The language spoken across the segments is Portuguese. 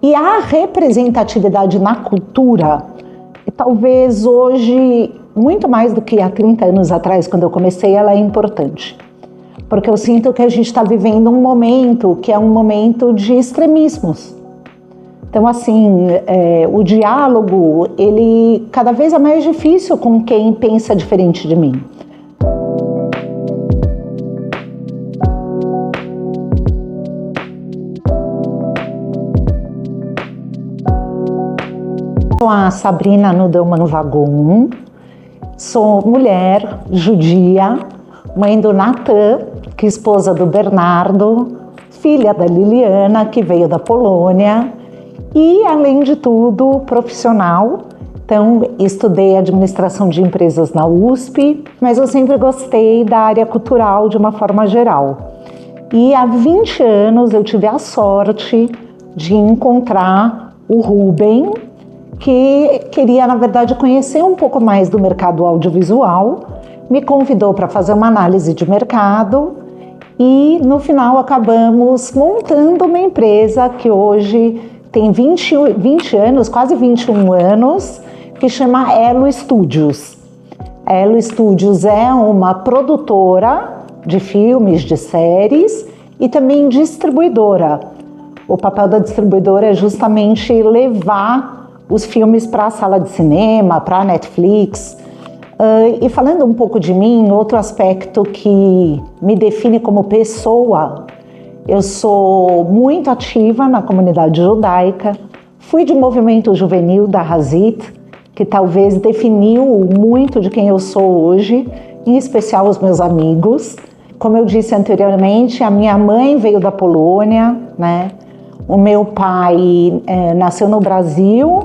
E a representatividade na cultura, talvez hoje, muito mais do que há 30 anos atrás, quando eu comecei, ela é importante. Porque eu sinto que a gente está vivendo um momento que é um momento de extremismos. Então, assim, o diálogo, ele cada vez é mais difícil com quem pensa diferente de mim. Sou a Sabrina Nudelman Wagon, sou mulher, judia, mãe do Natan, que é esposa do Bernardo, filha da Liliana, que veio da Polônia, e, além de tudo, profissional. Então, estudei administração de empresas na USP, mas eu sempre gostei da área cultural de uma forma geral. E há 20 anos eu tive a sorte de encontrar o Rubem, que queria, na verdade, conhecer um pouco mais do mercado audiovisual, me convidou para fazer uma análise de mercado e, no final, acabamos montando uma empresa que hoje tem 20 anos, quase 21 anos, que chama Elo Studios. A Elo Studios é uma produtora de filmes, de séries e também distribuidora. O papel da distribuidora é justamente levar os filmes para a sala de cinema, para a Netflix. E falando um pouco de mim, outro aspecto que me define como pessoa, eu sou muito ativa na comunidade judaica, fui de movimento juvenil da Hazit, que talvez definiu muito de quem eu sou hoje, em especial os meus amigos. Como eu disse anteriormente, a minha mãe veio da Polônia, né? O meu pai nasceu no Brasil,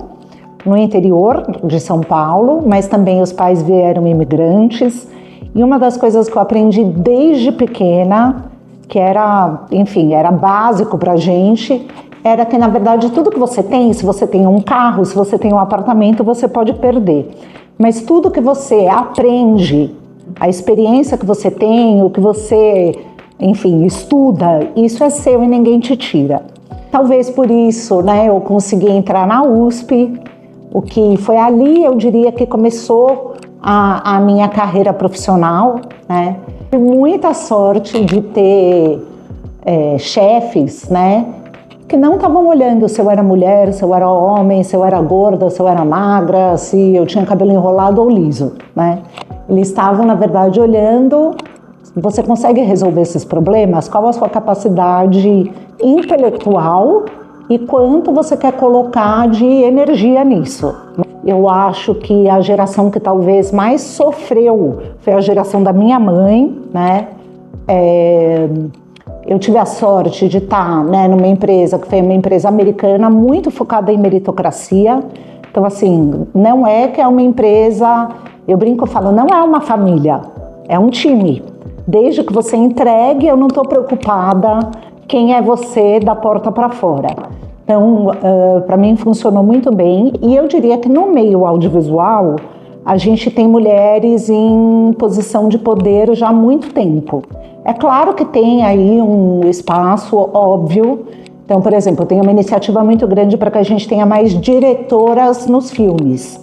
no interior de São Paulo, mas também os pais vieram imigrantes. E uma das coisas que eu aprendi desde pequena, que era, enfim, era básico pra gente, era que, na verdade, tudo que você tem, se você tem um carro, se você tem um apartamento, você pode perder. Mas tudo que você aprende, a experiência que você tem, o que você, enfim, estuda, isso é seu e ninguém te tira. Talvez por isso, né, eu consegui entrar na USP, o que foi ali, eu diria, que começou a minha carreira profissional, né? Tive muita sorte de ter chefes, né, que não estavam olhando se eu era mulher, se eu era homem, se eu era gorda, se eu era magra, se eu tinha cabelo enrolado ou liso, né? Eles estavam, na verdade, olhando: você consegue resolver esses problemas? Qual a sua capacidade intelectual e quanto você quer colocar de energia nisso? Eu acho que a geração que talvez mais sofreu foi a geração da minha mãe, né? Eu tive a sorte de estar, né, numa empresa que foi uma empresa americana muito focada em meritocracia. Então, assim, não é que é uma empresa, eu brinco e falo, não é uma família, é um time. Desde que você entregue, eu não estou preocupada quem é você da porta para fora. Então, para mim funcionou muito bem, e eu diria que no meio audiovisual a gente tem mulheres em posição de poder já há muito tempo. É claro que tem aí um espaço óbvio. Então, por exemplo, tem uma iniciativa muito grande para que a gente tenha mais diretoras nos filmes.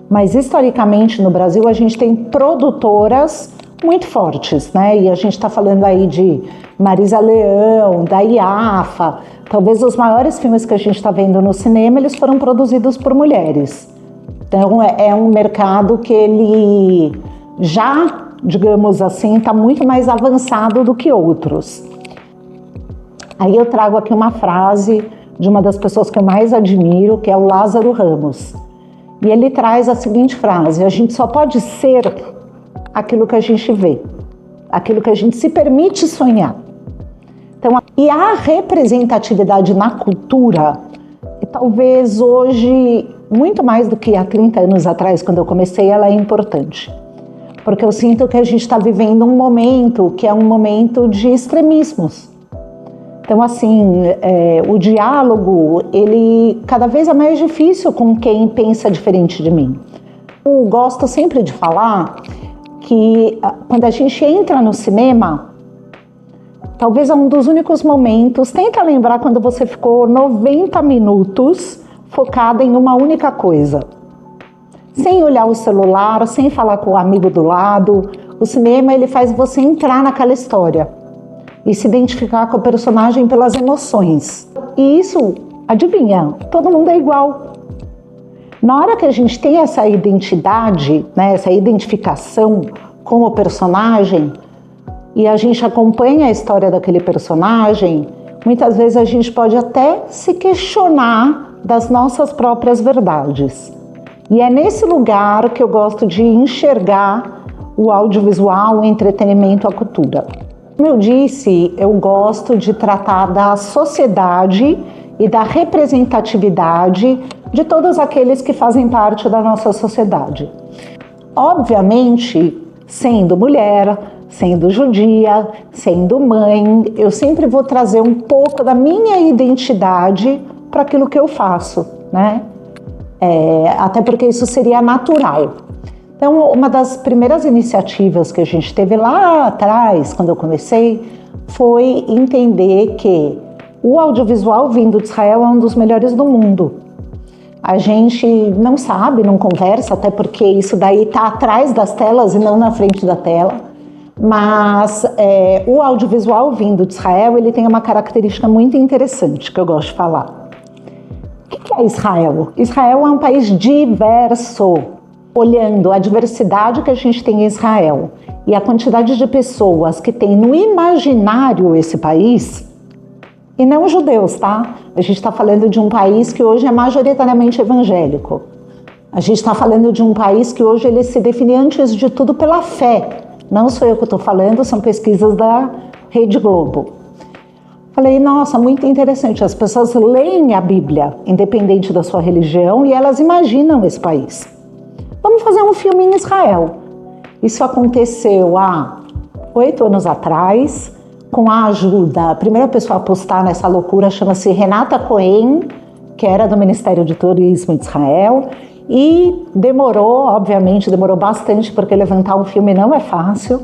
Mas historicamente no Brasil a gente tem produtoras muito fortes, né? E a gente está falando aí de Marisa Leão, da IAFA. Talvez os maiores filmes que a gente está vendo no cinema, eles foram produzidos por mulheres. Então é um mercado que ele já, digamos assim, está muito mais avançado do que outros. Aí eu trago aqui uma frase de uma das pessoas que eu mais admiro, que é o Lázaro Ramos. E ele traz a seguinte frase: a gente só pode ser aquilo que a gente vê, aquilo que a gente se permite sonhar. Então, e a representatividade na cultura, talvez hoje, muito mais do que há 30 anos atrás, quando eu comecei, ela é importante. Porque eu sinto que a gente está vivendo um momento que é um momento de extremismos. Então, assim, o diálogo, ele cada vez é mais difícil com quem pensa diferente de mim. Eu gosto sempre de falar que quando a gente entra no cinema, Talvez é um dos únicos momentos, tenta lembrar quando você ficou 90 minutos focada em uma única coisa. Sem olhar o celular, sem falar com o amigo do lado. O cinema, ele faz você entrar naquela história e se identificar com o personagem pelas emoções. E isso, adivinha, todo mundo é igual. Na hora que a gente tem essa identidade, né, essa identificação com o personagem, e a gente acompanha a história daquele personagem, muitas vezes a gente pode até se questionar das nossas próprias verdades. E é nesse lugar que eu gosto de enxergar o audiovisual, o entretenimento, a cultura. Como eu disse, eu gosto de tratar da sociedade e da representatividade de todos aqueles que fazem parte da nossa sociedade. Obviamente, sendo mulher, sendo judia, sendo mãe, eu sempre vou trazer um pouco da minha identidade para aquilo que eu faço, né? Até porque isso seria natural. Então, uma das primeiras iniciativas que a gente teve lá atrás, quando eu comecei, foi entender que o audiovisual vindo de Israel é um dos melhores do mundo. A gente não sabe, não conversa, até porque isso daí está atrás das telas e não na frente da tela. Mas o audiovisual vindo de Israel, ele tem uma característica muito interessante que eu gosto de falar. O que é Israel? Israel é um país diverso. Olhando a diversidade que a gente tem em Israel e a quantidade de pessoas que tem no imaginário esse país, e não os judeus, tá? A gente está falando de um país que hoje é majoritariamente evangélico. A gente está falando de um país que hoje ele se define antes de tudo pela fé. Não sou eu que estou falando, são pesquisas da Rede Globo. Falei, nossa, muito interessante. As pessoas leem a Bíblia, independente da sua religião, e elas imaginam esse país. Vamos fazer um filme em Israel. Isso aconteceu há 8 anos atrás, com a ajuda, a primeira pessoa a postar nessa loucura chama-se Renata Cohen, que era do Ministério de Turismo de Israel, e obviamente demorou bastante, porque levantar um filme não é fácil,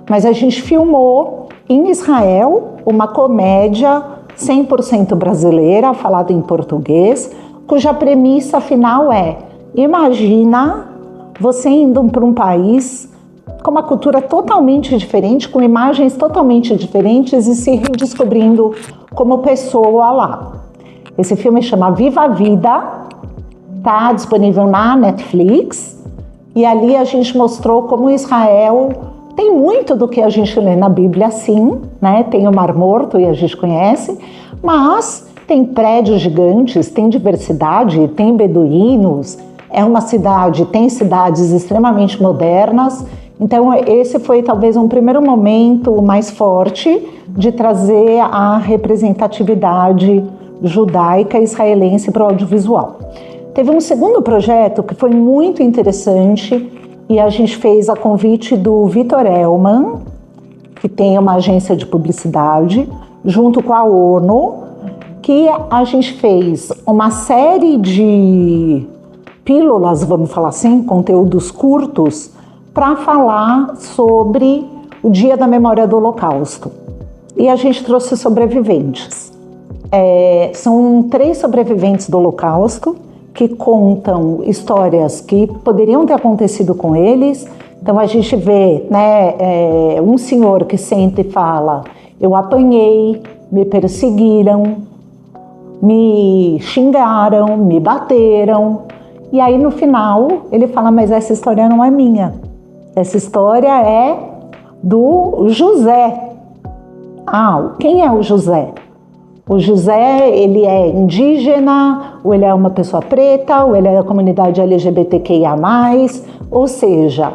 mas a gente filmou em Israel uma comédia 100% brasileira, falada em português, cuja premissa final é: imagina você indo para um país com uma cultura totalmente diferente, com imagens totalmente diferentes e se redescobrindo como pessoa lá. Esse filme chama Viva a Vida, está disponível na Netflix, e ali a gente mostrou como Israel tem muito do que a gente lê na Bíblia, sim, né? Tem o Mar Morto e a gente conhece, mas tem prédios gigantes, tem diversidade, tem beduínos. É uma cidade, tem cidades extremamente modernas, então esse foi talvez um primeiro momento mais forte de trazer a representatividade judaica israelense para o audiovisual. Teve um segundo projeto que foi muito interessante e a gente fez a convite do Vitor Elman, que tem uma agência de publicidade, junto com a ONU, que a gente fez uma série de pílulas, vamos falar assim, conteúdos curtos, para falar sobre o Dia da Memória do Holocausto. E a gente trouxe sobreviventes. São 3 sobreviventes do Holocausto que contam histórias que poderiam ter acontecido com eles. Então a gente vê, né, um senhor que senta e fala: eu apanhei, me perseguiram, me xingaram, me bateram. E aí no final ele fala: mas essa história não é minha, essa história é do José. Quem é o José? O José, ele é indígena, ou ele é uma pessoa preta, ou ele é da comunidade LGBTQIA+, ou seja,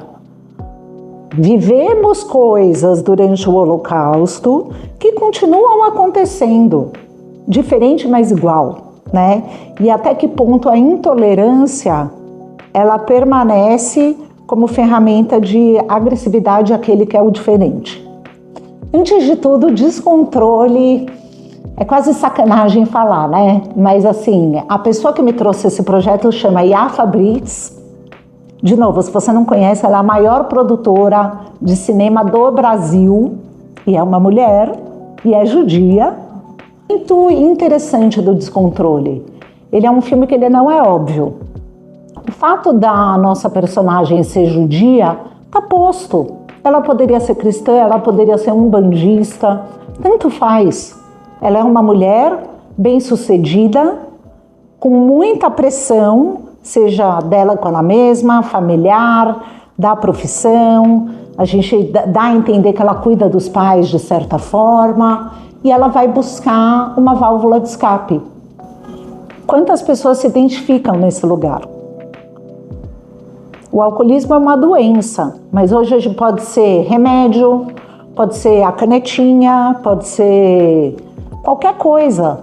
vivemos coisas durante o Holocausto que continuam acontecendo, diferente, mas igual, né? E até que ponto a intolerância, ela permanece como ferramenta de agressividade àquele que é o diferente. Antes de tudo, descontrole, é quase sacanagem falar, né? Mas assim, a pessoa que me trouxe esse projeto chama Yafa Brits. De novo, se você não conhece, ela é a maior produtora de cinema do Brasil e é uma mulher. e é judia. Muito interessante do Descontrole. Ele é um filme que ele não é óbvio. O fato da nossa personagem ser judia está posto. Ela poderia ser cristã, ela poderia ser umbandista, tanto faz. Ela é uma mulher bem-sucedida, com muita pressão, seja dela com ela mesma, familiar, da profissão. A gente dá a entender que ela cuida dos pais de certa forma e ela vai buscar uma válvula de escape. Quantas pessoas se identificam nesse lugar? O alcoolismo é uma doença, mas hoje pode ser remédio, pode ser a canetinha, pode ser qualquer coisa.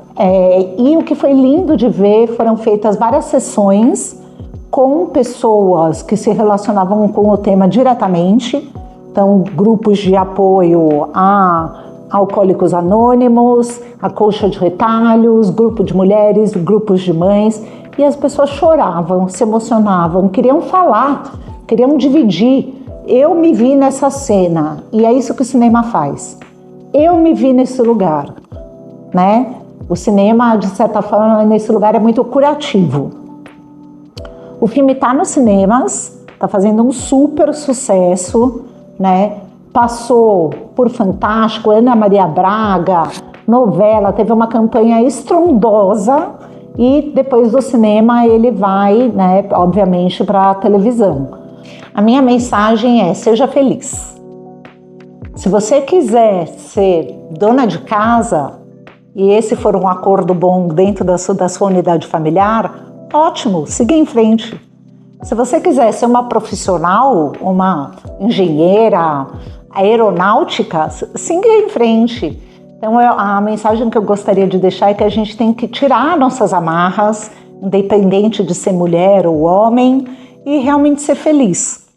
E o que foi lindo de ver, foram feitas várias sessões com pessoas que se relacionavam com o tema diretamente. Então, grupos de apoio a Alcoólicos Anônimos, a Colcha de Retalhos, grupo de mulheres, grupos de mães. E as pessoas choravam, se emocionavam, queriam falar, queriam dividir. Eu me vi nessa cena, e é isso que o cinema faz. Eu me vi nesse lugar, né? O cinema, de certa forma, nesse lugar é muito curativo. O filme está nos cinemas, está fazendo um super sucesso, né? Passou por Fantástico, Ana Maria Braga, novela, teve uma campanha estrondosa e depois do cinema ele vai, né, obviamente, para a televisão. A minha mensagem é: seja feliz. Se você quiser ser dona de casa e esse for um acordo bom dentro da sua unidade familiar, ótimo, siga em frente. Se você quiser ser uma profissional, uma engenheira aeronáutica, siga em frente. Então, a mensagem que eu gostaria de deixar é que a gente tem que tirar nossas amarras, independente de ser mulher ou homem, e realmente ser feliz.